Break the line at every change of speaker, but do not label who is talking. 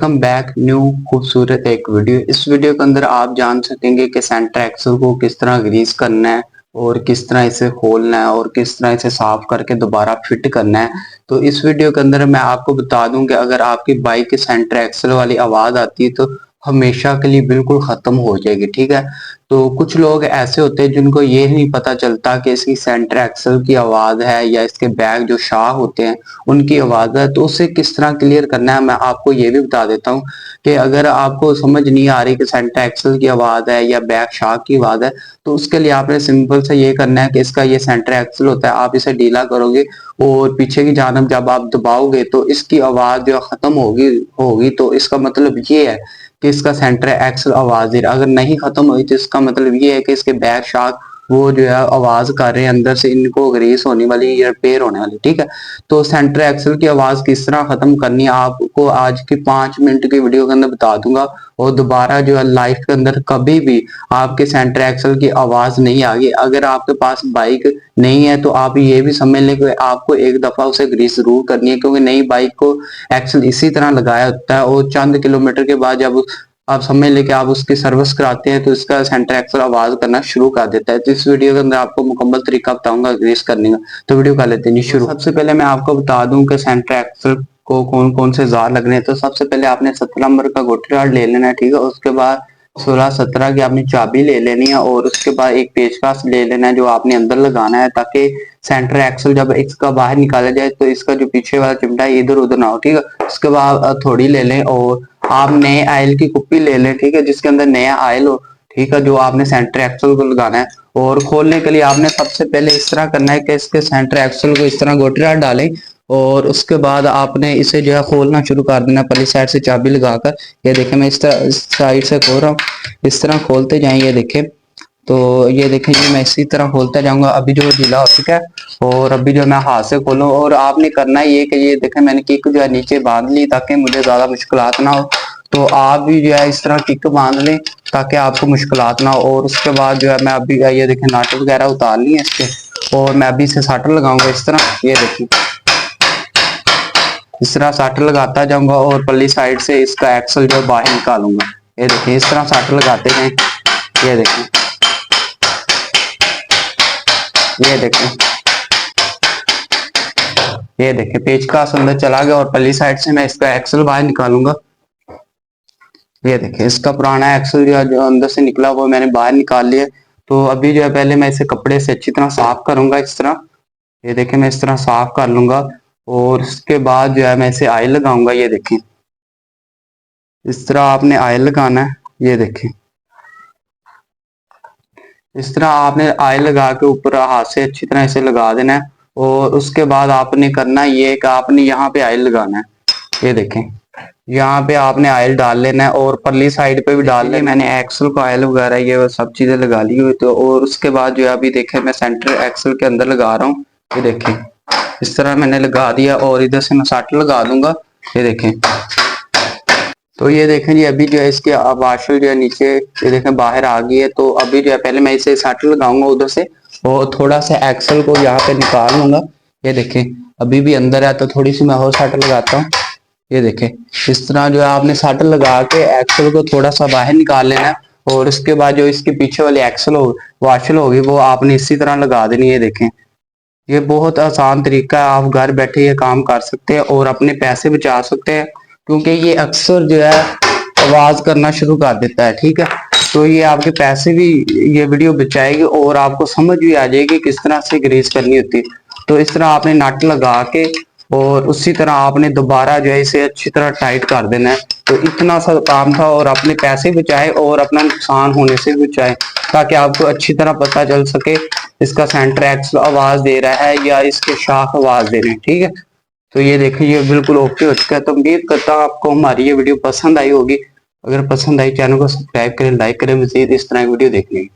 Come back new खूबसूरत एक video. इस वीडियो के अंदर आप जान सकेंगे कि सेंटर एक्सल को किस तरह ग्रीस करना है और किस तरह इसे खोलना है और किस तरह इसे साफ करके दोबारा फिट करना है। तो इस वीडियो के अंदर मैं आपको बता दूं कि अगर आपकी बाइक के सेंटर एक्सल वाली आवाज आती है तो हमेशा के लिए बिल्कुल खत्म हो जाएगी, ठीक है। तो कुछ लोग ऐसे होते हैं जिनको ये नहीं पता चलता कि इसकी सेंटर एक्सल की आवाज है या इसके बैक जो शाह होते हैं उनकी आवाज है। तो उसे किस तरह क्लियर करना है मैं आपको ये भी बता देता हूँ कि अगर आपको समझ नहीं आ रही कि सेंटर एक्सल की आवाज है या बैक शाक की आवाज है तो उसके लिए आपने सिंपल से ये करना है कि इसका ये सेंटर एक्सल होता है, आप इसे ढीला करोगे और पीछे की जानब जब आप दबाओगे तो इसकी आवाज जो खत्म होगी होगी तो इसका मतलब ये है कि इसका सेंटर एक्सल आवाज दे रहा है। अगर नहीं खत्म हुई तो इसका मतलब ये है कि इसके बैक शाक वो जो है आवाज कर रहे हैं अंदर से, इनको ग्रीस होने वाली या रिपेयर होने वाली, ठीक है। तो सेंटर एक्सल की आवाज किस तरह खत्म करनी है आपको आज की 5 मिनट की वीडियो के अंदर बता दूंगा। और दोबारा जो है लाइफ के अंदर कभी भी आपके सेंटर एक्सल की आवाज नहीं आएगी। अगर आपके पास बाइक नहीं है तो आप ये भी समझ लें कि आपको एक दफा उसे ग्रीस जरूर करनी है, क्योंकि नई बाइक को एक्सल इसी तरह लगाया होता है और चंद किलोमीटर के बाद जब आप समझ लें कि आप उसकी सर्विस कराते हैं तो इसका सेंटर एक्सल आवाज करना शुरू कर देता है। तो इस वीडियो के अंदर आपको मुकम्मल तरीका बताऊंगा ग्रीस करने का। तो वीडियो कर लेते हैं जी शुरू। सबसे पहले मैं आपको बता दूं कि सेंटर एक्सल को कौन कौन से जार लगने हैं। तो सबसे पहले आपने 17 नंबर का गोटी रॉड ले लेना है, ठीक है। उसके बाद 16-17 की आपने चाबी ले लेनी है और उसके बाद एक पेचकस ले लेना है जो आपने अंदर लगाना है ताकि सेंटर एक्सल जब इसका बाहर निकाला जाए तो इसका जो पीछे वाला चिमटा है इधर उधर ना हो, ठीक है। उसके बाद थोड़ी ले लें और आप नए ऑयल की कुप्पी ले लें, ठीक है, जिसके अंदर नया ऑयल हो, ठीक है, जो आपने सेंटर एक्सल को लगाना है। और खोलने के लिए आपने सबसे पहले इस तरह करना है कि इसके सेंटर एक्सल को इस तरह गोटी रॉड डालें और उसके बाद आपने इसे जो है खोलना शुरू कर देना पहली साइड से चाबी लगाकर। ये देखें मैं इस तरह इस साइड से खोल रहा हूँ, इस तरह खोलते जाएं। ये देखें, तो ये देखें जी मैं इसी तरह खोलता जाऊंगा। अभी जो ढीला हो चुका है और अभी जो मैं हाथ से खोलूं और आपने करना ये कि ये देखें मैंने किक जो है नीचे बांध ली ताकि मुझे ज्यादा मुश्किलात ना हो। तो आप भी जो है इस तरह किक बांध लें ताकि आपको मुश्किलात ना हो। और उसके बाद जो है मैं अभी ये देखें नट वगैरह उतार ली है इसके और मैं अभी इसे सटर लगाऊंगा इस तरह। ये देखिए इस तरह सटर लगाता जाऊंगा और पल्ली साइड से इसका एक्सल जो बाहर निकालूंगा। ये देखिए इस तरह सटर लगाते हैं। ये देखिए, ये देखें, ये देखें पेचकस अंदर चला गया और पल्ली साइड से मैं इसका एक्सल बाहर निकालूंगा। ये देखें इसका पुराना एक्सल जो अंदर से निकला हुआ मैंने बाहर निकाल लिया। तो अभी जो है पहले मैं इसे कपड़े से अच्छी तरह साफ करूंगा इस तरह। ये देखें मैं इस तरह साफ कर लूंगा और उसके बाद जो है मैं इसे ऑयल लगाऊंगा। ये देखें इस तरह आपने ऑयल लगाना है। ये देखें इस तरह आपने ऑयल लगा के ऊपर हाथ से अच्छी तरह इसे लगा देना है और उसके बाद आपने करना ये कि आपने यहाँ पे ऑयल लगाना है। ये देखें यहाँ पे आपने ऑयल डाल लेना है और परली साइड पे भी डाल लेना। मैंने एक्सल का ऑयल वगैरह ये सब चीजें लगा ली हुई तो और उसके बाद जो है अभी देखें मैं सेंटर एक्सल के अंदर लगा रहा हूँ। ये देखें इस तरह मैंने लगा दिया और इधर से मैं सट लगा दूंगा। ये देखें, तो ये देखें जी अभी जो है इसके वाशल जो है नीचे ये देखें बाहर आ गई है। तो अभी जो है पहले मैं इसे सट लगाऊंगा उधर से और थोड़ा सा एक्सल को यहाँ पे निकाल लूंगा। ये देखें अभी भी अंदर है तो थोड़ी सी मैं और सट लगाता हूँ। ये देखें इस तरह जो है आपने सट लगा के एक्सल को थोड़ा सा बाहर निकाल लेना है और उसके बाद जो इसके पीछे वाली एक्सल हो वाशल होगी वो आपने इसी तरह लगा देनी है। ये देखें ये बहुत आसान तरीका है, आप घर बैठे ये काम कर सकते हैं और अपने पैसे बचा सकते हैं क्योंकि ये अक्सर जो है आवाज करना शुरू कर देता है, ठीक है। तो ये आपके पैसे भी ये वीडियो बचाएगी और आपको समझ भी आ जाएगी किस तरह से ग्रीस करनी होती है। तो इस तरह आपने नट लगा के और उसी तरह आपने दोबारा जो है इसे अच्छी तरह टाइट कर देना है। तो इतना सा काम था और अपने पैसे बचाए और अपना नुकसान होने से बचाए ताकि आपको अच्छी तरह पता चल सके इसका सेंटर एक्सल आवाज दे रहा है या इसके शाख आवाज दे रहे हैं, ठीक है। तो ये देखिए ये बिल्कुल ओके हो चुका है। तो उम्मीद करता हूँ आपको हमारी ये वीडियो पसंद आई होगी। अगर पसंद आई चैनल को सब्सक्राइब करें, लाइक करें मजीद इस तरह की वीडियो देखने की।